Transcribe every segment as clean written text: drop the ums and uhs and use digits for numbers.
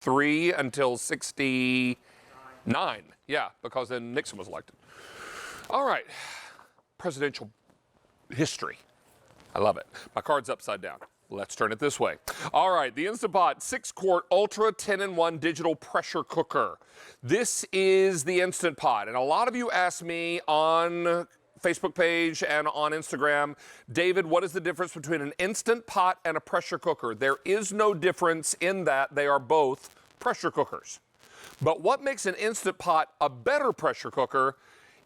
63 until 69. Yeah, because then Nixon was elected. All right, presidential history. I love it. My card's upside down. Let's turn it this way. All right, the Instant Pot 6-quart Ultra 10-in-1 digital pressure cooker. This is the Instant Pot, and a lot of you ask me on Facebook page and on Instagram, David, what is the difference between an Instant Pot and a pressure cooker? There is no difference in that they are both pressure cookers. But what makes an Instant Pot a better pressure cooker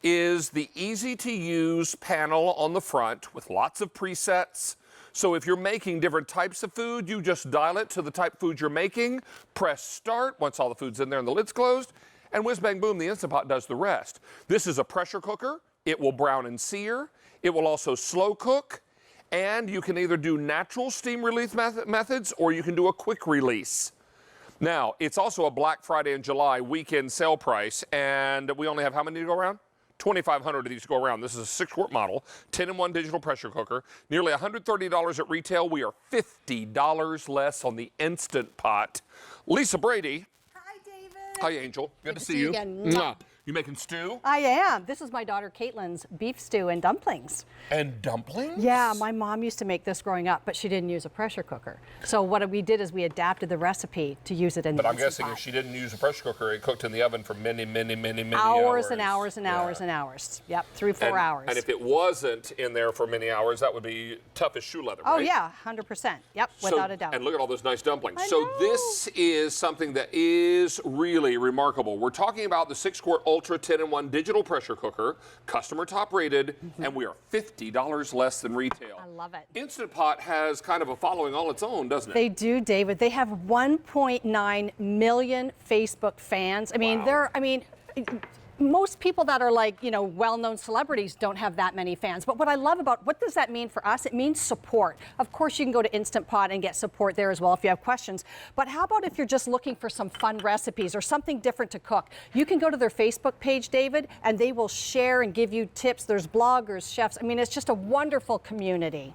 is the easy-to-use panel on the front with lots of presets. So if you're making different types of food, you just dial it to the type of food you're making, press start once all the food's in there and the lid's closed, and whiz bang boom, the Instant Pot does the rest. This is a pressure cooker. It will brown and sear. It will also slow cook, and you can either do natural steam release methods or you can do a quick release. Now, it's also a Black Friday and July weekend sale price, and we only have how many to go around? 2,500 of these to go around. This is a 6-quart model, 10-in-1 digital pressure cooker. Nearly $130 at retail. We are $50 less on the Instant Pot. Lisa Brady. Hi, David. Hi, Angel. Good to see you. Again. You making stew? I am. This is my daughter Caitlin's beef stew and dumplings. And dumplings? Yeah, my mom used to make this growing up, but she didn't use a pressure cooker. So what we did is we adapted the recipe to use it in the But I'm Instant guessing Pot. if she didn't use a pressure cooker, it cooked in the oven for many hours and hours and hours and hours. Yep, 3-4 hours. And if it wasn't in there for many hours, that would be tough as shoe leather, right? Oh yeah, 100%. Yep, without a doubt. And look at all those nice dumplings. I So know. this is something that is really remarkable. We're talking about the 6-quart Ultra 10-in-1 digital pressure cooker, customer top rated, and we are $50 less than retail. I love it. Instant Pot has kind of a following all its own, doesn't it? They do, David. They have 1.9 million Facebook fans. I mean, Wow. most people that are like, well-known celebrities don't have that many fans. But what I love about, what does that mean for us? It means support. Of course, you can go to Instant Pot and get support there as well if you have questions. But how about if you're just looking for some fun recipes or something different to cook? You can go to their Facebook page, David, and they will share and give you tips. There's bloggers, chefs. I mean, it's just a wonderful community.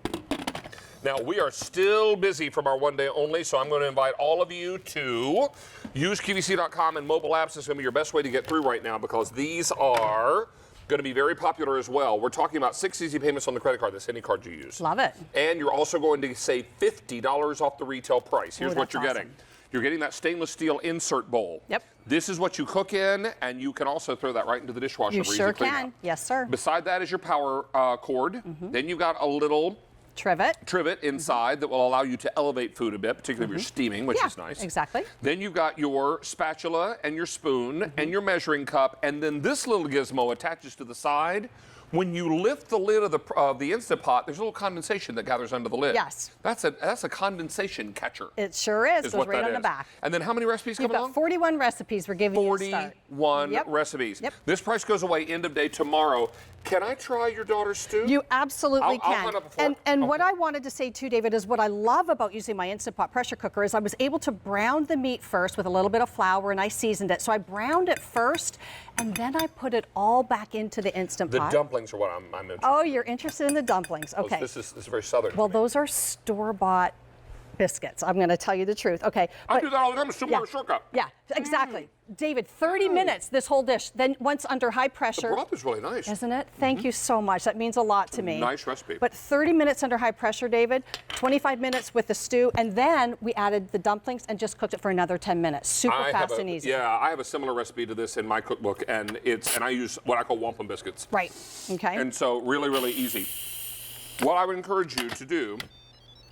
Now, we are still busy from our one day only, so I'm going to invite all of you to use QVC.com and mobile apps. It's going to be your best way to get through right now because these are going to be very popular as well. We're talking about 6 easy payments on the credit card. That's any card you use. Love it. And you're also going to save $50 off the retail price. Here's what you're getting. You're getting that stainless steel insert bowl. Yep. This is what you cook in, and you can also throw that right into the dishwasher. You for sure easy cleanup. can. Yes, sir. Beside that is your power cord. Then you've got a little trivet inside that will allow you to elevate food a bit, particularly if you're steaming, which is nice. Exactly. Then you've got your spatula and your spoon and your measuring cup, and then this little gizmo attaches to the side. When you lift the lid of the Instant Pot, there's a little condensation that gathers under the lid. Yes. That's a condensation catcher. It sure is. Goes right on the back. And then how many recipes come along? You've got 41 recipes we're giving you a start. 41 recipes. Yep. This price goes away end of day tomorrow. Can I try your daughter's stew? You absolutely I'll can. run up a fork. And Okay. what I wanted to say too, David, is what I love about using my Instant Pot pressure cooker is I was able to brown the meat first with a little bit of flour, and I seasoned it. So I browned it first, and then I put it all back into the Instant Pot. The dumplings are what I'm interested Oh, you're interested in the dumplings. Okay. This is very southern. Well, those are store-bought biscuits. I'm going to tell you the truth. Okay. I do that all the time. It's super shortcut. Yeah, exactly. David, 30 minutes, this whole dish. Then once under high pressure. The broth is really nice. Isn't it? Thank you so much. That means a lot to me. Nice recipe. But 30 minutes under high pressure, David, 25 minutes with the stew, and then we added the dumplings and just cooked it for another 10 minutes. Super fast and easy. Yeah, I have a similar recipe to this in my cookbook, and I use what I call wampum biscuits. Right. Okay. And so really easy. What I would encourage you to do,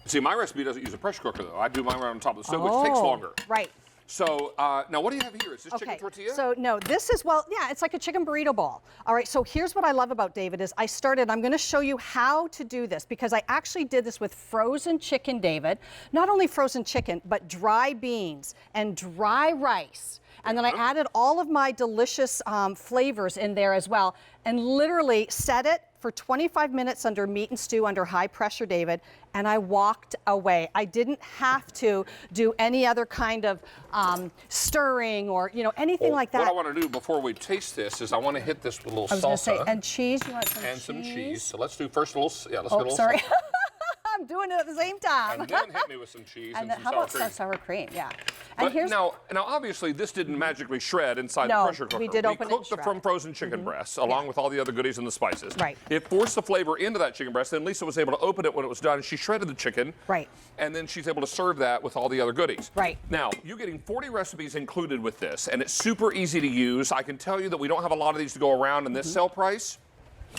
see, my recipe doesn't use a pressure cooker though. I do mine right on top of the stove, which takes longer. Right. So now what do you have here? Is this chicken tortilla? So no, this is, well, yeah, it's like a chicken burrito ball. All right, so here's what I love about David is I'm going to show you how to do this because I actually did this with frozen chicken, David. Not only frozen chicken, but dry beans and dry rice. And then I added all of my delicious flavors in there as well and literally set it for 25 minutes under meat and stew under high pressure, David, and I walked away. I didn't have to do any other kind of stirring or anything like that. What I want to do before we taste this is I want to hit this with a little salsa. I was going to say, and cheese. You want some cheese? And some cheese. So let's do first a little, let's get a little sorry. salsa. I'm doing it at the same time. And then hit me with some cheese and some how sour about cream. sour cream? Yeah. And But now, obviously, this didn't magically shred inside No, the pressure cooker. we did open it and cooked the shred from it. frozen chicken breasts along with all the other goodies and the spices. Right. It forced the flavor into that chicken breast. Then Lisa was able to open it when it was done. She shredded the chicken. Right. And then she's able to serve that with all the other goodies. Right. Now, you're getting 40 recipes included with this, and it's super easy to use. I can tell you that we don't have a lot of these to go around, and this sale price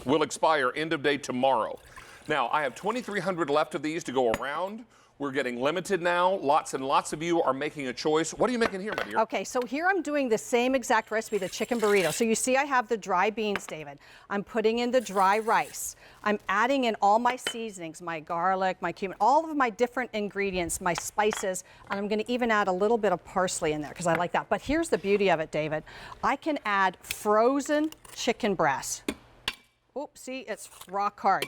will expire end of day tomorrow. Now, I have 2,300 left of these to go around. We're getting limited now. Lots and lots of you are making a choice. What are you making here, my dear? Okay, so here I'm doing the same exact recipe, the chicken burrito. So you see I have the dry beans, David. I'm putting in the dry rice. I'm adding in all my seasonings, my garlic, my cumin, all of my different ingredients, my spices, and I'm gonna even add a little bit of parsley in there because I like that. But here's the beauty of it, David. I can add frozen chicken breasts. Oops, see, it's rock hard.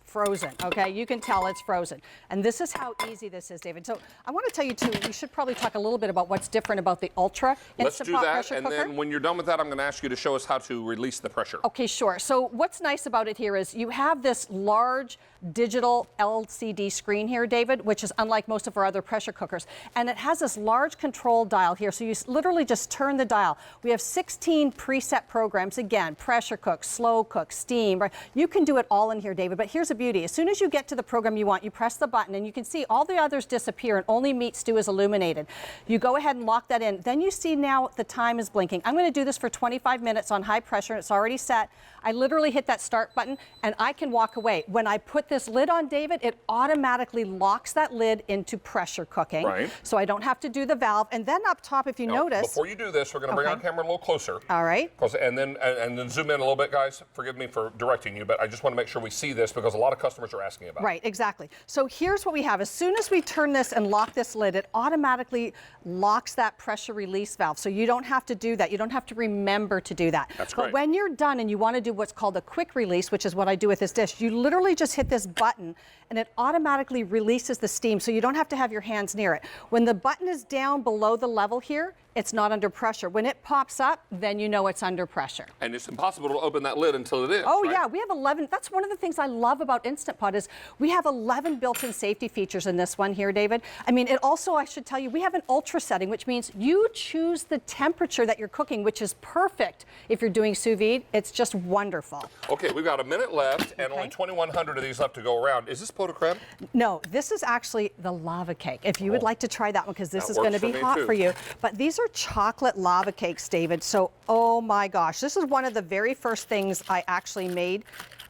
Frozen, okay? You can tell it's frozen. And this is how easy this is, David. So I want to tell you, too, we should probably talk a little bit about what's different about the Ultra Let's Instant do Pot that, pressure and cooker. then when you're done with that, I'm going to ask you to show us how to release the pressure. Okay, sure. So what's nice about it here is you have this large digital LCD screen here, David, which is unlike most of our other pressure cookers. And it has this large control dial here. So you literally just turn the dial. We have 16 preset programs. Again, pressure cook, slow cook, steam. Right? You can do it all in here, David. But here's the beauty. As soon as you get to the program you want, you press the button and you can see all the others disappear and only meat stew is illuminated. You go ahead and lock that in. Then you see now the time is blinking. I'm going to do this for 25 minutes on high pressure. It's already set. I literally hit that start button and I can walk away. When I put this lid on, David, it automatically locks that lid into pressure cooking. Right. So I don't have to do the valve. And then up top, if you Now, notice. Before you do this, we're going to bring our camera a little closer. All right. And then zoom in a little bit, guys. Forgive me for directing you, but I just want to make sure we see this because a lot of customers are asking about it. Right, exactly. So here's what we have. As soon as we turn this and lock this lid, it automatically locks that pressure release valve. So you don't have to do that. You don't have to remember to do that. That's But great. when you're done and you want to do what's called a quick release, which is what I do with this dish, you literally just hit this button and it automatically releases the steam. So you don't have to have your hands near it. When the button is down below the level here, it's not under pressure. When it pops up, then you know it's under pressure. And it's impossible to open that lid until it is. Oh, right? yeah, we have 11. That's one of the things I love about Instant Pot is we have 11 built-in safety features in this one here, David. I mean, it also, I should tell you, we have an ultra setting, which means you choose the temperature that you're cooking, which is perfect if you're doing sous vide. It's just wonderful. Okay, we've got a minute left and only 2,100 of these left to go around. Is this pot de creme? No, this is actually the lava cake. If you would like to try that one, because this That is going to works be for me, hot too. for you. But these are chocolate lava cakes, David. So, oh my gosh, this is one of the very first things I actually made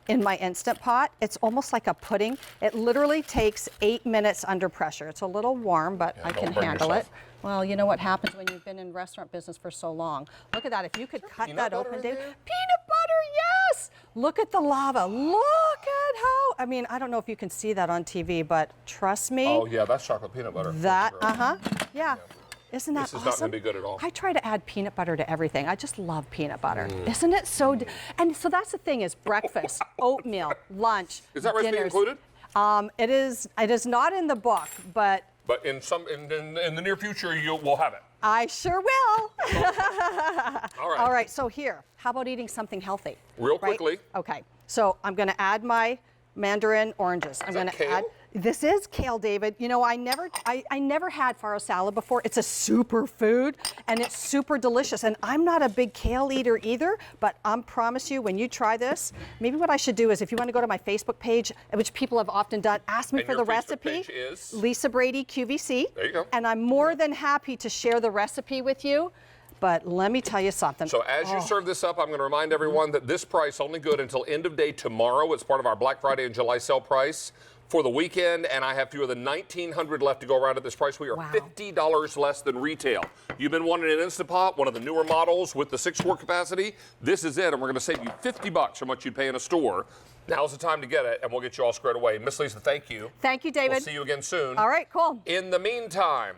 in my Instant Pot. It's almost like a pudding. It literally takes 8 minutes under pressure. It's a little warm, but I don't can burn handle yourself. it. Well, you know what happens when you've been in restaurant business for so long. Look at that. If you could cut peanut that butter open, in David. there? Peanut butter, yes! Look at the lava. Look at how, I mean, I don't know if you can see that on TV, but trust me. Oh, yeah, that's chocolate peanut butter. That, yeah. Isn't that This is awesome? not going to be good at all. I try to add peanut butter to everything. I just love peanut butter. Isn't it so? And so that's the thing is breakfast, oatmeal, lunch, Is that recipe dinners. included? It is not in the book, but But in the near future, we'll have it. I sure will. All right. All right, so here, how about eating something healthy? Real right? quickly. Okay, so I'm going to add my mandarin oranges. I'm going to add. kale? This is kale, David. You know, I never had farro salad before. It's a super food and it's super delicious. And I'm not a big kale eater either, but I promise you, when you try this, maybe what I should do is if you want to go to my Facebook page, which people have often done, ask me And for your the Facebook recipe. page is? Lisa Brady QVC. There you go. And I'm more than happy to share the recipe with you. But let me tell you something. So as you serve this up, I'm going to remind everyone that this price only good until end of day tomorrow. It's part of our Black Friday and July sale price for the weekend, and I have fewer than 1,900 left to go around at this price. We are $50 less than retail. You've been wanting an Instant Pot, one of the newer models with the 6-quart capacity. This is it, and we're going to save you $50 from what you'd pay in a store. Now's the time to get it, and we'll get you all squared away. Miss Lisa, thank you. Thank you, David. We'll see you again soon. All right, cool. In the meantime,